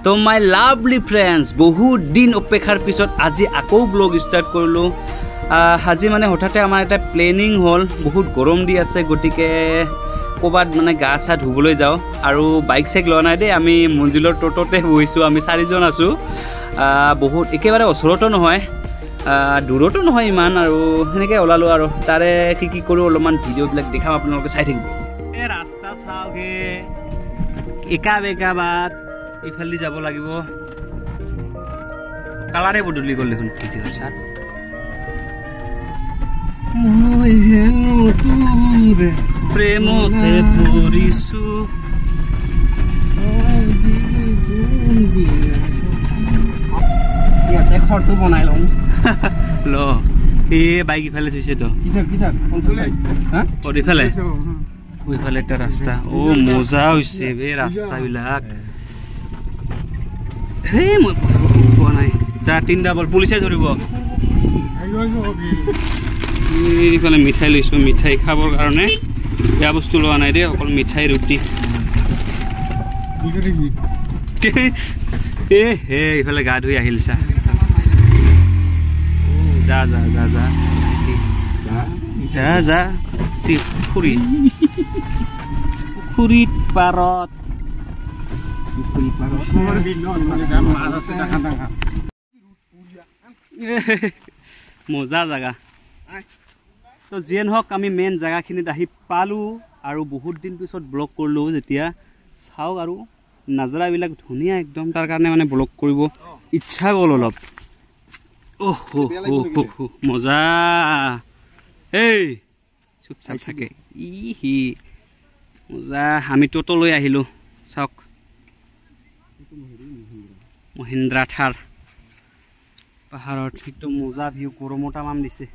তো my lovely friends, বহুত দিন অপেক্ষাৰ পিছত আজি আকৌ ব্লগ ষ্টাৰ্ট কৰিলোঁ। আজি মানে হঠাতে আমাৰ এটা প্লেনিং হ'ল, বহুত গৰম দি আছে, গতিকে ক'ৰবাত মানে গা চা ধুবলৈ যাওঁ। আৰু বাইক চাইক লোৱা নাই দেই, আমি মঞ্জিলৰ ট'টতে বহিছোঁ, আমি 4জন আছোঁ। বহুত একেবাৰে ওচৰতো নহয়, দূৰতো নহয় ইমান, আৰু সেনেকৈ ওলালোঁ। আৰু তাৰে কি কৰোঁ অলপমান ভিডিঅ'বিলাক দেখাম, আপোনালোকে চাই থাকিব। এই ৰাস্তা চাওঁগে, একা বেকা বাট, এইফালে যাব লাগিব। কালাৰে বদলি গ'ল দেখোন ভিডিঅ' চাত। প্ৰেমতে পৰিছো ঘৰটো বনাই লওঁ ল। এই বাইক ইফালে থৈছে তো, ইফালে ওইফালে এটা ৰাস্তা। অ' মজা হৈছে বে ৰাস্তাবিলাক। হেই মই পোৱা নাই, যা 3 ডাবল পুলিচে ধৰিব। এইফালে মিঠাই লৈছোঁ, মিঠাই খাবৰ কাৰণে। বেয়া বস্তু লোৱা নাই দেই, অকল মিঠাই ৰুটি। হে এইফালে গা ধুই আহিল চা। যা যা যা যা যা যা পুখুৰীত পাৰত। মজা জেগা। তো যিয়ে নহওক, আমি মেইন জেগাখিনিত আহি পালোঁ, আৰু বহুত দিন পিছত ব্লগ কৰিলোঁ যেতিয়া। চাওক আৰু নাজাৰাবিলাক ধুনীয়া একদম, তাৰ কাৰণে মানে ব্লগ কৰিব ইচ্ছা গ'ল অলপ। অহ মজা। এই চুপচাপ থাকে ই মজা। আমি ট'ট লৈ আহিলোঁ, চাওক মহিন্দ্ৰা থাৰ। পাহাৰত একদম মজা ভিউ, গৰমো তামাম দিছে।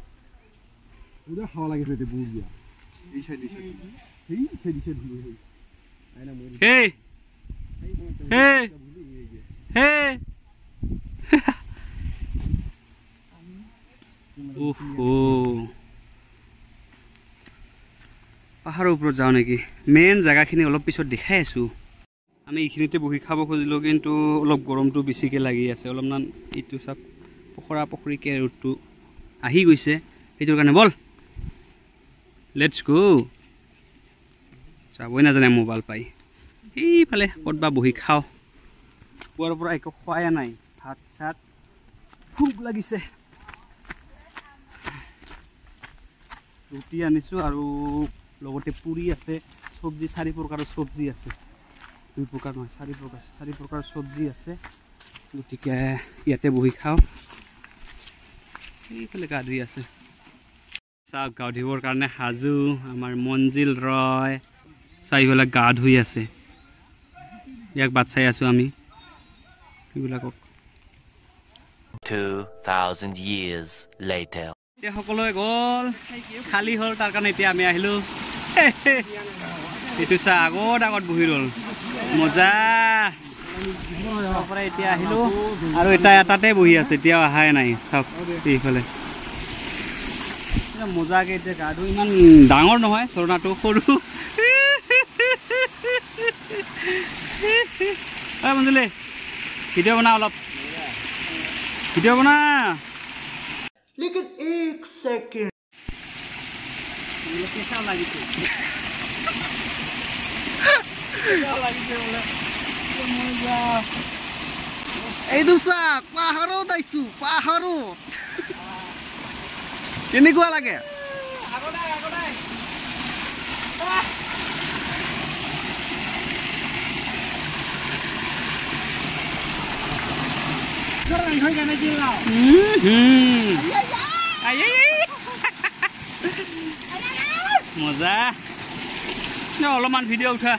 পাহাৰৰ ওপৰত যাওঁ নেকি? মেইন জেগাখিনি অলপ পিছত দেখাই আছোঁ। আমি এইখিনিতে বহি খাব খুজিলোঁ, কিন্তু অলপ গৰমটো বেছিকৈ লাগি আছে অলপমান। এইটো চাওক পখৰাকে ৰ'দটো আহি গৈছে, সেইটোৰ কাৰণে বল লেটছ গো। যাবই নাজানে মোবাইল পাই। সেইফালে ক'তবা বহি খাওঁ। পুৱাৰ পৰা একো খোৱাই নাই, ভাত চাত, ভোক লাগিছে। ৰুটি আনিছোঁ আৰু লগতে পুৰি আছে, চব্জি 4 প্ৰকাৰৰ চব্জি আছে। 2 প্ৰকাৰ নহয়, 4 প্ৰকাৰৰ চব্জি আছে। গতিকে ইয়াতে বহি খাওঁ। এইফালে গা ধুই আছে, চাওক গা ধুবৰ কাৰণে সাজু আমাৰ মঞ্জিল ৰয়। চাৰিফালে গা ধুই আছে, ইয়াক বাট চাই আছোঁ আমি এইবিলাকক। 2000 years later. এতিয়া সকলোৱে গ'ল, খালী হ'ল, তাৰ কাৰণে এতিয়া আমি আহিলোঁ। এইটো চা আগত বহি ৰ'ল, মজা। পৰা এতিয়া আহিলোঁ, আৰু এটাতে বহি আছে, এতিয়াও অহাই নাই। চাওক এইফালে মজাকে এতিয়া গা ধুই। ইমান ডাঙৰ নহয় ঝৰ্ণাটো, সৰু। মঞ্জুলি ভিডিঅ' বনা, অলপ ভিডিঅ' বনা। लेकिन 1 सेकंड कैसा লাগিছে এইটো চা, পাহাৰত আইছোঁ, পাহাৰত কেনেকুৱা লাগে? মজা। অলপমান ভিডিঅ' উঠা।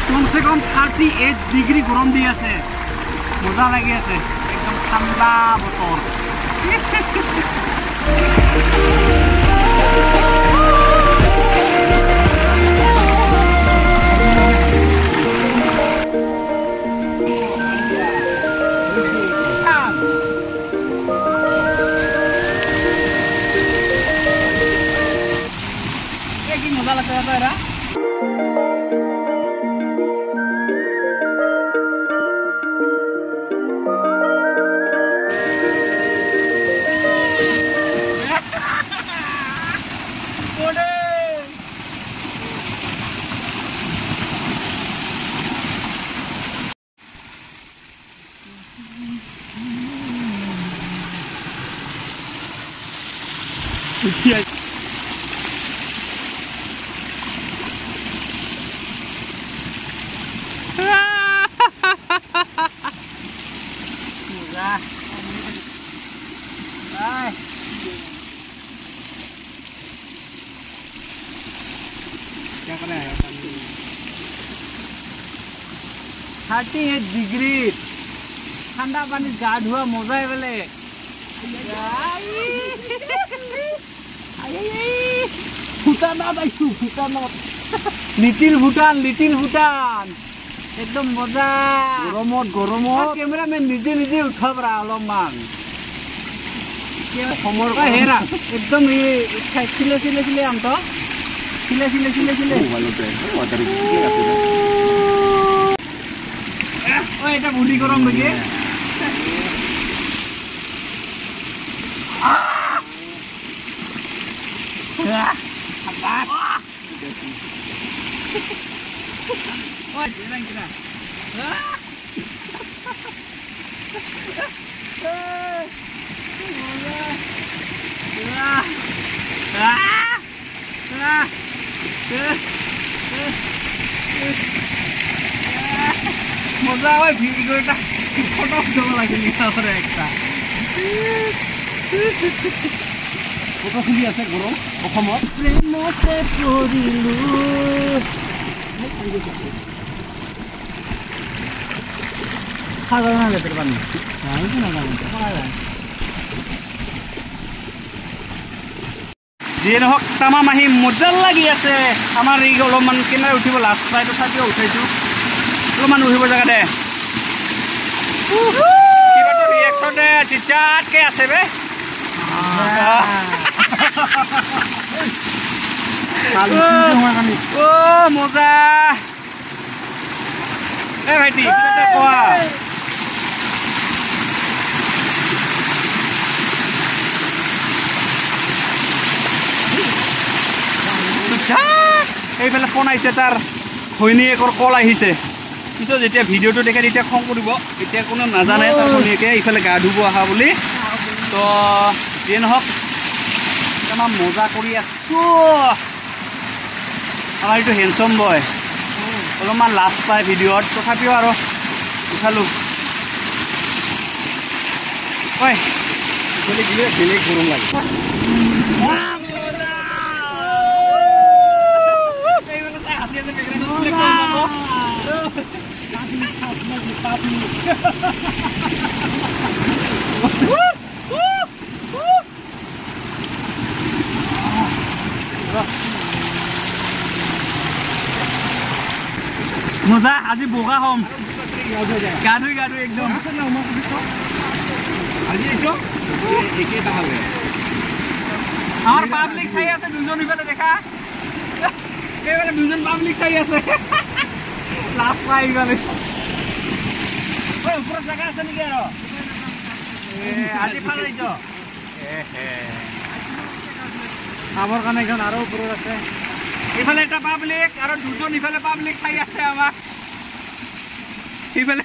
কমসে কম 38 ডিগ্ৰী গৰম দি আছে। মজা লাগি আছে একদম ঠাণ্ডা বতৰ কি মজা লাগছে এটা Yes. क्या कर रहा है 38 डिग्री ठंडा पानी गा धुआ मजा है बेले लिटिल भूटान एकदम मजा गरम कैमरामैन निजे निजे उठाब रा अलमान हेरा एकदम सिले सिले सिले आम तो सिले सिले सिले सिले এটা বুদ্ধি গরম লাগে মজা হয় ভিডিওটা ফটো উঠাব লাগে নিশারে একটা ফটো খুলি আছে গরম অসমত প্রেমতে পৰিলো সাধাৰণ লেতেৰ পানি যিয়ে নহওক তামাম আহি মজা লাগি আছে আমাৰ এই অলপমান কেমেৰা উঠিব লাষ্ট পাই তথাপিও উঠাইছো অলপমান উঠিব জেগা দে কিবাটো ৰিয়েকশ্যন দে চিচাতকে আছে বে ও মজা এ ভাইটি কোৱা এইফালে ফোন আহিছে তাৰ ঘৈণীয়েকৰ কল আহিছে পিছত যেতিয়া ভিডিঅ'টো দেখে তেতিয়া খং কৰিব এতিয়া কোনো নাজানে তাৰ ঘৈণীয়েকে এইফালে গা ধুব অহা বুলি তো যিয়ে নহওক আমাৰ মজা কৰি আছোঁ আমাৰ এইটো হেণ্ডচম বয় অলপমান লাজ পায় ভিডিঅ'ত তথাপিও আৰু উঠালোঁ ঐ দিলে বেলেগ গৰম লাগে মজা আজি বগা হম গা ধুই একদম আমার পাবলিক চাই আছে দুজন ইফালে দেখা এইবারে দুজন পাবলিক চাই আছে লাভ পাই ইফালে ওপৰত জাগা আছে নেকি আৰু আজি ভাল আহিছ আমাৰ কাৰণে এখন আৰু ওপৰত আছে এইফালে এটা পাবলিক আৰু দুজন ইফালে পাবলিক চাই আছে আমাক এইফালে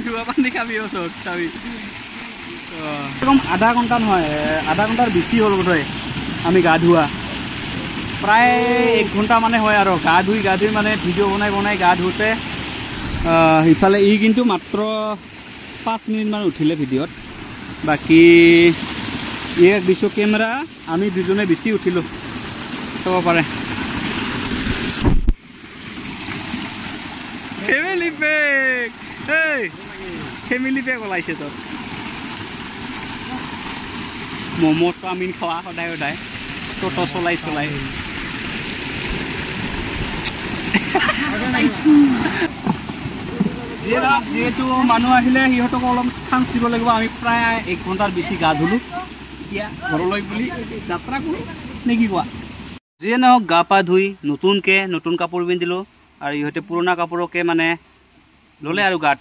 ধোৱা পানী খাবি ওচৰত চাবি কম আধা ঘণ্টা নহয় আধা ঘণ্টাৰ বেছি হ'ল বোধহয় আমি গা ধোৱা প্ৰায় 1 ঘণ্টা মানে হয় আৰু গা ধুই মানে ভিডিঅ' বনাই গা ধুতে ইফালে ই কিন্তু মাত্ৰ 5 মিনিট মান উঠিলে ভিডিঅ'ত বাকি ইয়াক দিছোঁ কেমেৰা আমি দুজনে বেছি উঠিলোঁ চাব পাৰে ফেমিলি পেক এই ফেমিলি পেক ওলাইছে তোৰ ম'ম' চাওমিন খোৱা সদায় সদায় ট'টো চলাই যিহেতু মানুহ আহিলে সিহঁতক অলপ চান্স দিব লাগিব আমি প্ৰায় 1 ঘণ্টাৰ বেছি গা ধুলোঁ এতিয়া ঘৰলৈ বুলি যাত্ৰা কৰোঁ নে কি কোৱা যিয়ে নহওক গা পা ধুই নতুন কাপোৰ পিন্ধিলোঁ আৰু ইহঁতে পুৰণা কাপোৰকে মানে ল'লে আৰু গাত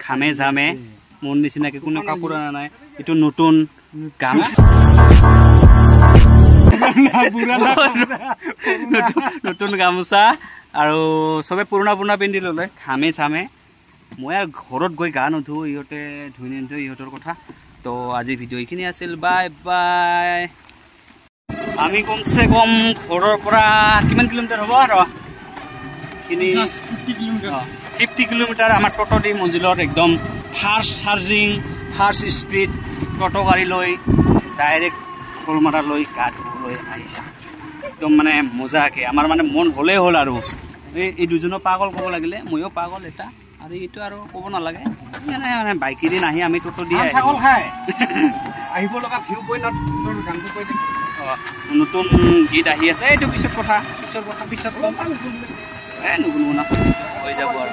ঘামে জামে মোৰ নিচিনাকৈ কোনো কাপোৰ অনা নাই এইটো নতুন নতুন গামোচা আৰু চবে পুৰণা পিন্ধি ল'লে ঘামে চামে মই আৰু ঘৰত গৈ গা নুধো ইহঁতে ধুই নিধো ইহঁতৰ কথা তো আজি ভিডিঅ' এইখিনি আছিল বাই বাই আমি কমচে কম ঘৰৰ পৰা কিমান কিলোমিটাৰ হ'ব আৰু 50 কিলোমিটাৰ আমাৰ ট'টো দি মঞ্জিলত একদম ফাৰ্ষ্ট চাৰ্জিং ফাৰ্ষ্ট স্পীড ট'টো গাড়ী লৈ ডাইৰেক্ট শোলমাৰা লৈ গা ধুবলৈ আহিছোঁ একদম মানে মজাকে আমাৰ মানে মন হ'লেই হ'ল আৰু এই দুজনৰ পাগল ক'ব লাগিলে ময়ো পাগল এটা আৰু এইটো আৰু ক'ব নালাগে মানে বাইকেদি নাহি আমি ট'টো দি আহিব লগা ভিউ পইণ্টত গানটো কৈ দিম নতুন গীত আহি আছে এইটো পিছত ক'ম নুশুনো না হৈ যাব আৰু